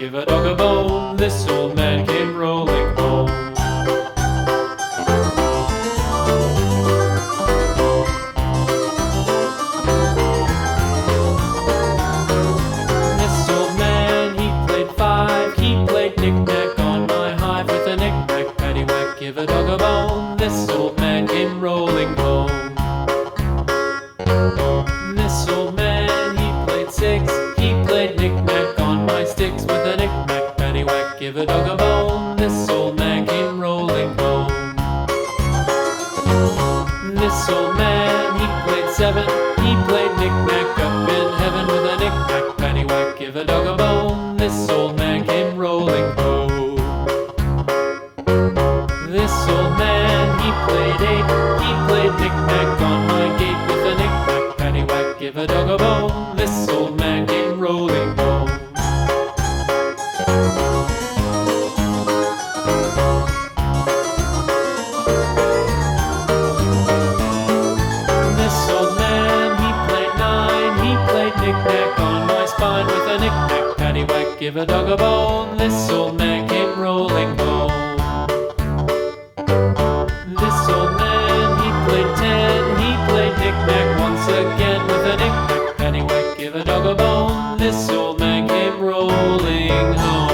give a dog a bone. This old man came rolling home. This old man, he played five. He played knick-knack on my hive with a knick-knack, paddywhack, give a dog a bone. This old man came rolling home. This old man, he played six. He played knick-knack on my sticks with a knick-knack, paddywhack, give a dog a bone. This old man came rolling home. This old man, he played seven. He played knick-knack up in heaven with a knick-knack, paddywhack, give a dog a bone. This old man came rolling home. This old man, he played eight. He played knick-knack on my gate with a knick-knack, paddywhack, give a dog a bone. This old man came rolling home. This old man, he played nine. He played knick-knack on my spine with a knick-knack, paddywhack, give a dog a bone. This old man came rolling home. This old man, he played ten. He played knick-knack once again with a knick-knack, paddywhack, give a dog a bone. This old man came rolling home.